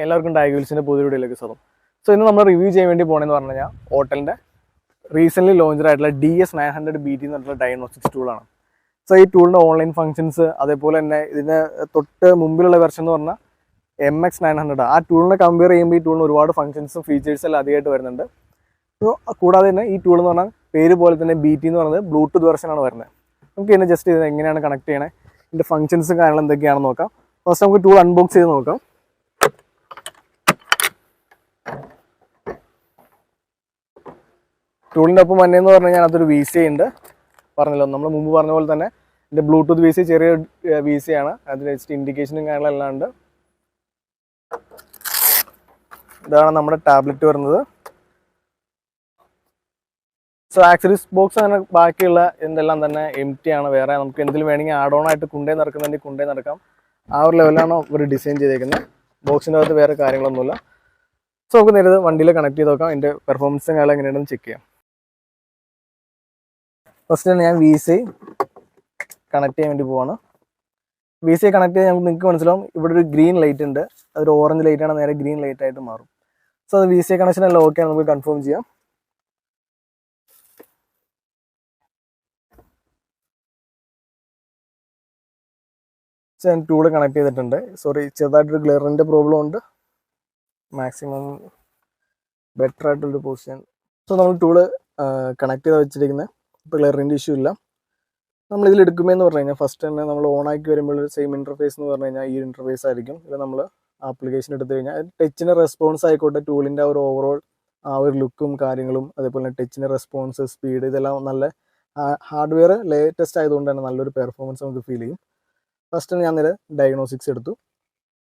എല്ലാവർക്കും ഡയഗ്വീൽസിൻ്റെ പുതിയ വീഡിയോയിലേക്ക് സ്വാഗതം. സോ ഇന്ന് നമ്മൾ റിവ്യൂ ചെയ്യാൻ വേണ്ടി പോകണമെന്ന് പറഞ്ഞു കഴിഞ്ഞാൽ ഹോട്ടലിൻ്റെ റീസെൻ്റ്ലി ലോഞ്ചഡ് ആയിട്ടുള്ള DS900BT എന്ന് പറഞ്ഞിട്ടുള്ള ഡയഗ്നോസ്റ്റിക്സ് ടൂളാണ്. സോ ഈ ടൂളിൻ്റെ ഓൺലൈൻ ഫംഗ്ഷൻസ്, അതേപോലെ തന്നെ ഇതിന് തൊട്ട് മുമ്പിലുള്ള വെർഷൻ എന്ന് പറഞ്ഞാൽ MX900, ആ ടൂളിനെ കമ്പയർ ചെയ്യുമ്പോൾ ഈ ടൂളിന് ഒരുപാട് ഫംഗ്ഷൻസും ഫീച്ചേഴ്സും എല്ലാം അധികമായിട്ട് വരുന്നുണ്ട്. സോ കൂടാതെ തന്നെ ഈ ടൂൾ എന്ന് പറഞ്ഞാൽ പേര് പോലെ തന്നെ BT എന്ന് പറയുന്നത് ബ്ലൂടൂത്ത് വെർഷനാണ് വരുന്നത്. നമുക്ക് ഇതിനെ ജസ്റ്റ് ഇത് എങ്ങനെയാണ് കണക്ട് ചെയ്യണേ, ഇതിൻ്റെ ഫംഗ്ഷൻസും കാര്യങ്ങളും എന്തൊക്കെയാണെന്ന് നോക്കാം. ഫസ്റ്റ് നമുക്ക് ടൂൾ അൺബോക്സ് ചെയ്ത് നോക്കാം. ടൂളിൻ്റെ ഒപ്പം മഞ്ഞെന്ന് പറഞ്ഞു കഴിഞ്ഞാൽ അതൊരു VC ഉണ്ട്, പറഞ്ഞല്ലോ നമ്മൾ മുമ്പ് പറഞ്ഞ പോലെ തന്നെ. ഇതിൻ്റെ ബ്ലൂടൂത്ത് VC ചെറിയ VC ആണ്, അതിൽ ജസ്റ്റ് ഇൻഡിക്കേഷനും കാര്യങ്ങളെല്ലാം ഉണ്ട്. ഇതാണ് നമ്മുടെ ടാബ്ലറ്റ് വരുന്നത്. സോ ആക്സറീസ് ബോക്സ് അങ്ങനെ ബാക്കിയുള്ള എന്തെല്ലാം തന്നെ എംപ്റ്റി ആണ്. വേറെ നമുക്ക് എന്തെങ്കിലും വേണമെങ്കിൽ ആഡ് ഓൺ ആയിട്ട് കൊണ്ടേ നടക്കുന്നുണ്ടെങ്കിൽ കൊണ്ടേ നടക്കാം. ആ ഒരു ലെവലാണ് ഇവർ ഡിസൈൻ ചെയ്തേക്കുന്നത്. ബോക്സിൻ്റെ അകത്ത് വേറെ കാര്യങ്ങളൊന്നുമില്ല. സോ നമുക്ക് നേരിട്ട് വണ്ടിയിൽ കണക്ട് ചെയ്ത് നോക്കാം, അതിൻ്റെ പെർഫോമൻസും കാര്യം എങ്ങനെയാണെന്ന് ചെക്ക് ചെയ്യാം. ഫസ്റ്റ് തന്നെ ഞാൻ VC കണക്ട് ചെയ്യാൻ വേണ്ടി പോവാണ്. VC കണക്ട് ചെയ്ത് നിങ്ങൾക്ക് മനസ്സിലാവും, ഇവിടെ ഒരു ഗ്രീൻ ലൈറ്റ് ഉണ്ട്, അതൊരു ഓറഞ്ച് ലൈറ്റാണ്, നേരെ ഗ്രീൻ ലൈറ്റ് ആയിട്ട് മാറും. സോ അത് VC കണക്ഷൻ എല്ലാം ഓക്കെ ആണ്, നമുക്ക് കൺഫേം ചെയ്യാം. ഞാൻ ടൂള് കണക്ട് ചെയ്തിട്ടുണ്ട്. സോറി, ചെറുതായിട്ടൊരു ഗ്ലിയറിൻ്റെ പ്രോബ്ലം ഉണ്ട്. മാക്സിമം ബെറ്റർ ആയിട്ടുള്ളൊരു പൊസിഷൻ. സോ നമ്മൾ ടൂള് കണക്ട് ചെയ്ത് വെച്ചിരിക്കുന്നത്, ഇപ്പോൾ ഗ്ലിയറിൻ്റെ ഇഷ്യൂ ഇല്ല. നമ്മളിതിൽ എടുക്കുമെന്ന് പറഞ്ഞു കഴിഞ്ഞാൽ ഫസ്റ്റ് തന്നെ നമ്മൾ ഓണാക്കി വരുമ്പോൾ സെയിം ഇൻ്റർഫേസ് എന്ന് പറഞ്ഞു കഴിഞ്ഞാൽ ഈ ഇൻ്റർഫേസ് ആയിരിക്കും. ഇത് നമ്മൾ ആപ്ലിക്കേഷൻ എടുത്തു കഴിഞ്ഞാൽ ടച്ചിൻ്റെ റെസ്പോൺസ് ആയിക്കോട്ടെ, ടൂളിൻ്റെ ഒരു ഓവറോൾ ആ ഒരു ലുക്കും കാര്യങ്ങളും, അതേപോലെ തന്നെ ടച്ചിൻ്റെ റെസ്പോൺസ്, സ്പീഡ്, ഇതെല്ലാം നല്ല ഹാർഡ്വെയർ ലേറ്റസ്റ്റ് ആയതുകൊണ്ട് തന്നെ നല്ലൊരു പെർഫോമൻസ് നമുക്ക് ഫീൽ ചെയ്യും. ഫസ്റ്റ് ഞാൻ നേരെ ഡയഗ്നോസ്റ്റിക്സ് എടുത്തു.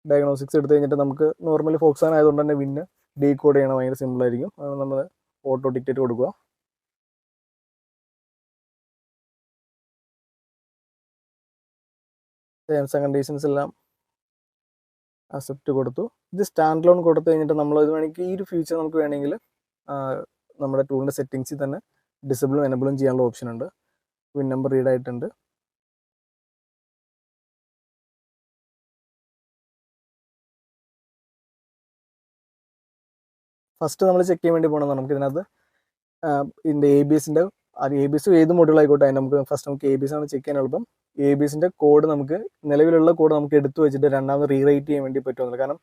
ഡയഗ്നോസ്റ്റിക്സ് എടുത്തു കഴിഞ്ഞിട്ട് നമുക്ക് നോർമലി ഫോക്സാൻ ആയതുകൊണ്ട് തന്നെ വിന്ന് ഡീകോഡ് ചെയ്യണം ഭയങ്കര സിമ്പിളായിരിക്കും. അത് നമ്മൾ ഓട്ടോ ടിക്കറ്റ് കൊടുക്കുക. ടേംസ് ആൻഡ് കണ്ടീഷൻസ് എല്ലാം അക്സെപ്റ്റ് കൊടുത്തു. ഇത് സ്റ്റാൻഡ് ലോൺ കൊടുത്തു കഴിഞ്ഞിട്ട് നമ്മൾ ഇത് വേണമെങ്കിൽ ഈ ഒരു ഫീച്ചർ നമുക്ക് വേണമെങ്കിൽ നമ്മുടെ ടൂളിൻ്റെ സെറ്റിങ്സിൽ തന്നെ ഡിസബിളും എനബിളും ചെയ്യാനുള്ള ഓപ്ഷൻ ഉണ്ട്. വിൻ നമ്പർ റീഡ് ആയിട്ടുണ്ട്. ഫസ്റ്റ് നമ്മൾ ചെക്ക് ചെയ്യാൻ വേണ്ടി പോകണമെന്ന് നമുക്ക് ഇതിനകത്ത് ഇതിൻ്റെ ABSൻ്റെ ABS ഏത് മോഡൽ ആയിക്കോട്ടെ, അതിന് നമുക്ക് ഫസ്റ്റ് നമുക്ക് ABS ആണ് ചെക്ക് ചെയ്യാൻ എളുപ്പം. ABSൻ്റെ കോഡ് നമുക്ക് നിലവിലുള്ള കോഡ് നമുക്ക് എടുത്തു വെച്ചിട്ട് രണ്ടാമത് റീറൈറ്റ് ചെയ്യാൻ വേണ്ടി പറ്റുമെന്നില്ല. കാരണം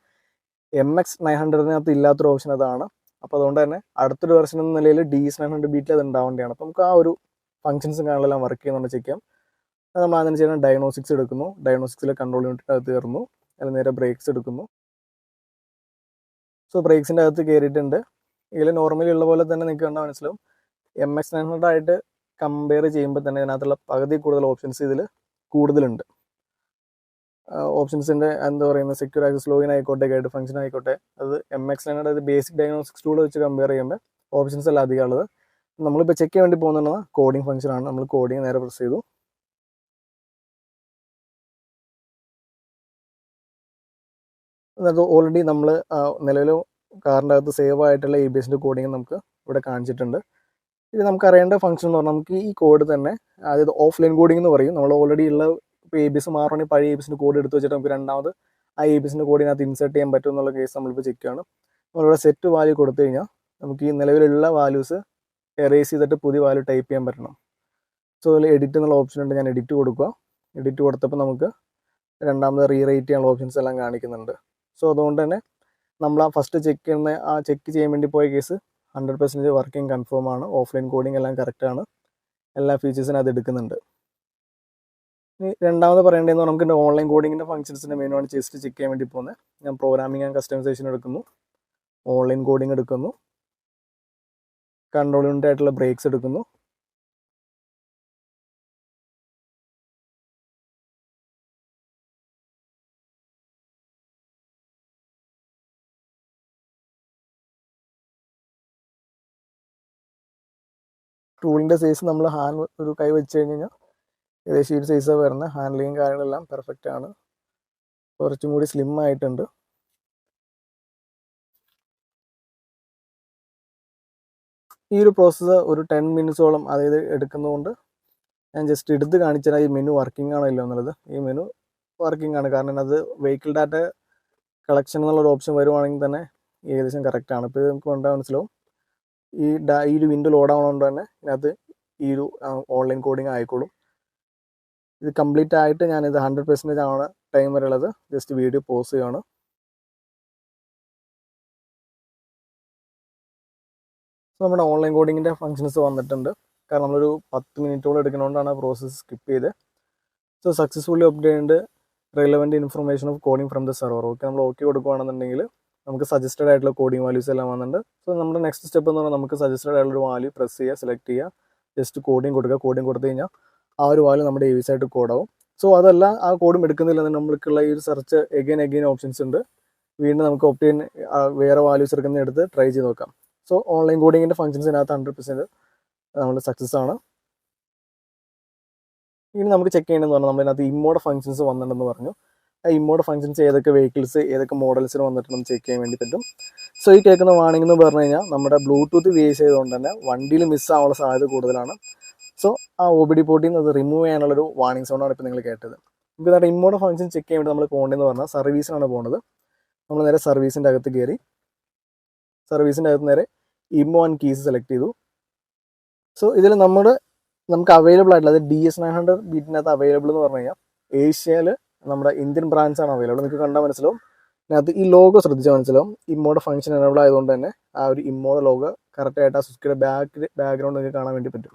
MX900-നകത്ത് ഇല്ലാത്തൊരു ഓപ്ഷൻ അതാണ്. അപ്പോൾ അതുകൊണ്ട് തന്നെ അടുത്തൊരു വെർഷൻ എന്ന നിലയിൽ DS900BT അത് ഉണ്ടാവേണ്ടതാണ്. അപ്പോൾ നമുക്ക് ആ ഒരു ഫംഗ്ഷൻസും കാര്യങ്ങളെല്ലാം വർക്ക് ചെയ്യുന്നുണ്ട് ചെക്ക് ചെയ്യാം. അത് നമ്മൾ അതിന് ചെയ്യുന്ന ഡയഗ്നോസ്റ്റിക്സ് എടുക്കുന്നു. ഡയഗ്നോസ്റ്റിക്സിലെ കൺട്രോൾ യൂണിറ്റ് അകത്ത് കയറുന്നു. അതിൽ നേരെ ബ്രേക്സ് എടുക്കുന്നു. സോ ബ്രേക്സിൻ്റെ അകത്ത് കയറിയിട്ടുണ്ട്. ഇതിൽ നോർമലി ഉള്ള പോലെ തന്നെ നിങ്ങൾക്ക് കണ്ടാൽ മനസ്സിലാവും. MX900 ആയിട്ട് കമ്പയർ ചെയ്യുമ്പോൾ തന്നെ ഇതിനകത്തുള്ള പകുതി കൂടുതൽ ഓപ്ഷൻസ് ഇതിൽ കൂടുതലുണ്ട്. ഓപ്ഷൻസിൻ്റെ എന്താ പറയുന്നത്, സെക്യൂർ ആക്സസ് ലോഗിൻ ആയിക്കോട്ടെ, ഗൈഡ് ഫംഗ്ഷൻ ആയിക്കോട്ടെ, അത് MX900 അത് ബേസിക് ഡയഗ്നോസ്റ്റിക്സ് ടൂൾ വെച്ച് കമ്പയർ ചെയ്യുമ്പോൾ ഓപ്ഷൻസ് എല്ലാം അധികം ഉള്ളത്. നമ്മളിപ്പോൾ ചെക്ക് ചെയ്യാൻ വേണ്ടി പോകുന്നത് കോഡിംഗ് ഫംഗ്ഷനാണ്. നമ്മൾ കോഡിങ് നേരെ പ്രസ് ചെയ്തു. എന്നിട്ട് ഓൾറെഡി നമ്മൾ നിലവിൽ കാറിൻ്റെ അകത്ത് സേവ് ആയിട്ടുള്ള ABSൻ്റെ കോഡിങ് നമുക്ക് ഇവിടെ കാണിച്ചിട്ടുണ്ട്. ഇത് നമുക്ക് അറിയേണ്ട ഫംഗ്ഷൻ എന്ന് പറഞ്ഞാൽ നമുക്ക് ഈ കോഡ് തന്നെ, അതായത് ഓഫ്ലൈൻ കോഡിംഗ് എന്ന് പറയും. നമ്മൾ ഓൾറെഡി ഉള്ള ഇപ്പോൾ ABS മാറണമെങ്കിൽ പഴയ ABSൻ്റെ കോഡ് എടുത്ത് വെച്ചിട്ട് നമുക്ക് രണ്ടാമത് ആ ABSൻ്റെ കോഡിനകത്ത് ഇൻസേർട്ട് ചെയ്യാൻ പറ്റും എന്നുള്ള കേസ് നമ്മളിപ്പോൾ ചെക്ക് ചെയ്യണം. നമ്മളിവിടെ സെറ്റ് വാല്യൂ കൊടുത്തു കഴിഞ്ഞാൽ നമുക്ക് ഈ നിലവിലുള്ള വാല്യൂസ് എറേസ് ചെയ്തിട്ട് പുതിയ വാല്യൂ ടൈപ്പ് ചെയ്യാൻ പറ്റണം. സോ അതിൽ എഡിറ്റ് എന്നുള്ള ഓപ്ഷൻ ഉണ്ട്. ഞാൻ എഡിറ്റ് കൊടുക്കുക. എഡിറ്റ് കൊടുത്തപ്പോൾ നമുക്ക് രണ്ടാമത് റീറൈറ്റ് ചെയ്യാനുള്ള ഓപ്ഷൻസ് എല്ലാം കാണിക്കുന്നുണ്ട്. സോ അതുകൊണ്ട് തന്നെ നമ്മൾ ആ ഫസ്റ്റ് ചെക്ക് ചെയ്യുന്ന ആ ചെക്ക് ചെയ്യാൻ വേണ്ടി പോയ കേസ് 100% വർക്കിംഗ് കൺഫേം ആണ്. ഓഫ്ലൈൻ കോഡിംഗ് എല്ലാം കറക്റ്റാണ്. എല്ലാ ഫീച്ചേഴ്സിനും അത് എടുക്കുന്നുണ്ട്. ഇനി രണ്ടാമത് പറയേണ്ടതെന്ന് പറഞ്ഞാൽ നമുക്ക് ഓൺലൈൻ കോഡിങ്ങിൻ്റെ ഫംഗ്ഷൻസിൻ്റെ മെനു ആണ് ജസ്റ്റ് ചെക്ക് ചെയ്യാൻ വേണ്ടി പോകുന്നത്. ഞാൻ പ്രോഗ്രാമിംഗ് ആൻഡ് കസ്റ്റമൈസേഷൻ എടുക്കുന്നു, ഓൺലൈൻ കോഡിംഗ് എടുക്കുന്നു, കൺട്രോൾ യൂണിറ്റ് ആയിട്ടുള്ള ബ്രേക്സ് എടുക്കുന്നു. ടൂളിൻ്റെ സൈസ് നമ്മൾ ഒരു കൈ വെച്ച് കഴിഞ്ഞ് കഴിഞ്ഞാൽ ഏകദേശം ഈ സൈസാണ് വരുന്നത്. ഹാൻഡ്ലിങ് കാര്യങ്ങളെല്ലാം പെർഫെക്റ്റ് ആണ്. കുറച്ചും കൂടി സ്ലിം ആയിട്ടുണ്ട്. ഈ ഒരു പ്രോസസ്സ് ഒരു 10 മിനിറ്റ്സോളം അതായത് എടുക്കുന്നതുകൊണ്ട് ഞാൻ ജസ്റ്റ് എടുത്ത് കാണിച്ചാൽ ഈ മെനു വർക്കിംഗ് ആണോ ഇല്ല എന്നുള്ളത്. ഈ മെനു വർക്കിംഗ് ആണ്. കാരണം അത് വെഹിക്കിൾ ഡാറ്റ കളക്ഷൻ എന്നുള്ളൊരു ഓപ്ഷൻ വരുവാണെങ്കിൽ തന്നെ ഏകദേശം കറക്റ്റാണ്. ഇപ്പോൾ ഇത് നമുക്ക് കണ്ടാൽ മനസ്സിലാവും ഈ ഒരു വിൻഡോ ലോഡ് ആവുന്നതുകൊണ്ട് തന്നെ ഇതിനകത്ത് ഈ ഒരു ഓൺലൈൻ കോഡിങ് ആയിക്കോളും. ഇത് കംപ്ലീറ്റ് ആയിട്ട് ഞാനിത് 100% ആണ് ടൈം വരെയുള്ളത്. ജസ്റ്റ് വീഡിയോ പോസ് ചെയ്യുകയാണ്. സോ നമ്മുടെ ഓൺലൈൻ കോഡിങ്ങിൻ്റെ ഫങ്ഷൻസ് വന്നിട്ടുണ്ട്. കാരണം നമ്മളൊരു 10 മിനിറ്റോളം എടുക്കുന്നതുകൊണ്ടാണ് ആ പ്രോസസ്സ് സ്കിപ്പ് ചെയ്ത്. So successfully obtained relevant information of coding from the server. Okay, നമ്മൾ ഓക്കെ കൊടുക്കുകയാണെന്നുണ്ടെങ്കിൽ നമുക്ക് സജസ്റ്റഡ് ആയിട്ടുള്ള കോഡിങ് വാല്യൂസ് എല്ലാം വന്നിട്ടുണ്ട്. സോ നമ്മുടെ നെക്സ്റ്റ് സ്റ്റെപ്പ് എന്ന് പറഞ്ഞാൽ നമുക്ക് സജസ്റ്റഡ് ആയിട്ടുള്ള വാല്യൂ പ്രസ് ചെയ്യുക, സെലക്ട് ചെയ്യുക, ജസ്റ്റ് കോഡിങ് കൊടുക്കുക. കോഡിങ് കൊടുത്തു കഴിഞ്ഞാൽ ആ ഒരു വാല്യൂ നമ്മുടെ AVS ആയിട്ട് കോഡാവും. സോ അതല്ല ആ കോഡും എടുക്കുന്നില്ലെന്ന് നമ്മൾക്കുള്ള ഈ ഒരു സെർച്ച് എഗെയിൻ ഓപ്ഷൻസ് ഉണ്ട്. വീണ്ടും നമുക്ക് ഒപ്റ്റെയിൻ വേറെ വാല്യൂസ് എടുക്കുന്ന എടുത്ത് ട്രൈ ചെയ്ത് നോക്കാം. സോ ഓൺലൈൻ കോഡിങ്ങിൻ്റെ ഫങ്ഷൻസിനകത്ത് 100% നമ്മൾ സക്സസ് ആണ്. ഇനി നമുക്ക് ചെക്ക് ചെയ്യണമെന്ന് പറഞ്ഞാൽ നമ്മളിതിനകത്ത് ഇമ്മോഡ് ഫങ്ഷൻസ് വന്നിട്ടുണ്ടെന്ന് പറഞ്ഞു. ആ ഇമ്മോഡ് ഫങ്ഷൻസ് ഏതൊക്കെ വെഹിക്കിൾസ് ഏതൊക്കെ മോഡൽസിന് വന്നിട്ടുണ്ടെന്ന് ചെക്ക് ചെയ്യാൻ വേണ്ടി പറ്റും. സോ ഈ കേൾക്കുന്ന വാണിംഗ് എന്ന് പറഞ്ഞു കഴിഞ്ഞാൽ നമ്മുടെ ബ്ലൂടൂത്ത് വേസ് ചെയ്തുകൊണ്ട് തന്നെ വണ്ടിയിൽ മിസ്സാവാനുള്ള സാധ്യത കൂടുതലാണ്. സോ ആ OBD പോർട്ടിൽ നിന്ന് അത് റിമൂവ് ചെയ്യാനുള്ളൊരു വാണിംഗ് സൗണ്ടാണ് ഇപ്പോൾ നിങ്ങൾ കേട്ടത്. ഇപ്പോൾ ഇതായിട്ട് ഇമ്മോഡ് ഫങ്ഷൻ ചെക്ക് ചെയ്യാൻ വേണ്ടി നമ്മൾ പോകേണ്ടതെന്ന് പറഞ്ഞാൽ സർവീസിനാണ് പോകുന്നത്. നമ്മൾ നേരെ സർവീസിൻ്റെ അകത്ത് കയറി സർവീസിൻ്റെ അകത്ത് നേരെ ഇമ്മോ ആൻഡ് കീസ് സെലക്ട് ചെയ്തു. സോ ഇതിൽ നമുക്ക് അവൈലബിൾ ആയിട്ടുള്ള അത് DS900 ബീറ്റിനകത്ത് അവൈലബിൾ എന്ന് പറഞ്ഞു കഴിഞ്ഞാൽ ഏഷ്യയിൽ നമ്മുടെ ഇന്ത്യൻ ബ്രാൻഡ്സാണ് അവൈലബിൾ. നിങ്ങൾക്ക് കണ്ടാൽ മനസ്സിലാവും. ഇതിനകത്ത് ഈ ലോഗോ ശ്രദ്ധിച്ചാൽ മനസ്സിലാവും. ഇമ്മോഡ് ഫംഗ്ഷൻ എനേബിൾ ആയതുകൊണ്ട് തന്നെ ആ ഒരു ഇമ്മോഡ് ലോഗോ കറക്റ്റായിട്ട് ആ സുസുക്കിയുടെ ബാക്ക്ഗ്രൗണ്ട് നിങ്ങൾക്ക് കാണാൻ വേണ്ടി പറ്റും.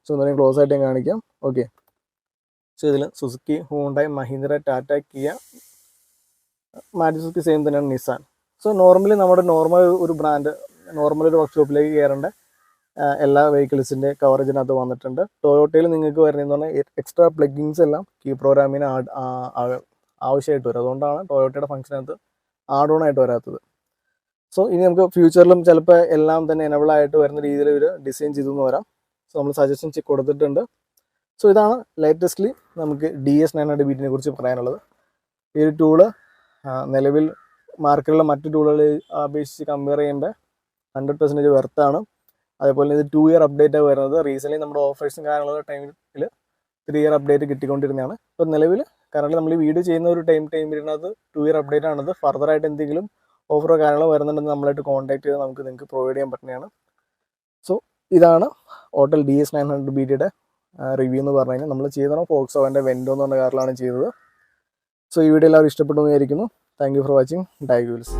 സോ എന്തായാലും ക്ലോസ് ആയിട്ട് ഞാൻ കാണിക്കാം. ഓക്കെ, സോ ഇതിൽ Suzuki, ഹൂണ്ടായി, Mahindra, Tata, Kia, Maruti Suzuki same തന്നെയാണ്, നിസാൻ. സോ നോർമലി നമ്മുടെ ഒരു ബ്രാൻഡ് ഒരു വർക്ക്ഷോപ്പിലേക്ക് കയറേണ്ട എല്ലാ വെഹിക്കിൾസിൻ്റെ കവറേജിനകത്ത് വന്നിട്ടുണ്ട്. ടൊയോട്ടയിൽ നിങ്ങൾക്ക് വരുന്നതെന്ന് പറഞ്ഞാൽ എക്സ്ട്രാ പ്ലഗിൻസ് എല്ലാം കീ പ്രോഗ്രാമിന് ആവശ്യമായിട്ട് വരും. അതുകൊണ്ടാണ് ടൊയോട്ടയുടെ ഫംഗ്ഷനകത്ത് ആഡ് ഓൺ ആയിട്ട് വരാത്തത്. സോ ഇനി നമുക്ക് ഫ്യൂച്ചറിലും ചിലപ്പോൾ എല്ലാം തന്നെ എനബിൾ ആയിട്ട് വരുന്ന രീതിയിൽ ഒരു ഡിസൈൻ ചെയ്തെന്ന് വരാം. സോ നമ്മൾ സജഷൻസ് കൊടുത്തിട്ടുണ്ട്. സോ ഇതാണ് ലേറ്റസ്റ്റ്ലി നമുക്ക് DS900 ബീറ്റിനെ കുറിച്ച് പറയാനുള്ളത്. ഈ ഒരു ടൂള് നിലവിൽ മാർക്കറ്റിലുള്ള മറ്റ് ടൂളുകളെ അപേക്ഷിച്ച് കമ്പയർ ചെയ്യുമ്പോൾ 100% വെർത്താണ്. അതേപോലെ ഇത് 2 ഇയർ അപ്ഡേറ്റ് ആയി വരുന്നത്. റീസെൻ്റ്ലി നമ്മുടെ ഓഫേഴ്സും കാര്യങ്ങളുള്ള ടൈമിൽ 3 ഇയർ അപ്ഡേറ്റ് കിട്ടിക്കൊണ്ടിരുന്നതാണ്. ഇപ്പോൾ നിലവിൽ കാരണം നമ്മൾ ഈ വീഡിയോ ചെയ്യുന്ന ഒരു ടൈമിനകത്ത് 2 ഇയർ അപ്ഡേറ്റ് ആണത്. ഫർദറായിട്ട് എന്തെങ്കിലും ഓഫറോ കാര്യങ്ങളോ വരുന്നുണ്ടെന്ന് നമ്മളായിട്ട് കോൺടാക്ട് ചെയ്ത് നിങ്ങൾക്ക് പ്രൊവൈഡ് ചെയ്യാൻ പറ്റുന്നതാണ്. സോ ഇതാണ് ഹോട്ടൽ DS900 BTയുടെ റിവ്യൂ എന്ന് പറഞ്ഞു കഴിഞ്ഞാൽ നമ്മൾ ചെയ്തതാണ് ഫോക്സോവൻ്റെ വെൻഡോ എന്ന് പറഞ്ഞ കാറിലാണ് ചെയ്തത്. സോ ഈ വീഡിയോ എല്ലാവരും ഇഷ്ടപ്പെട്ടു എന്ന് വിചാരിക്കുന്നു. താങ്ക് യു ഫോർ വാച്ചിങ് ഡൈ വീൽസ്.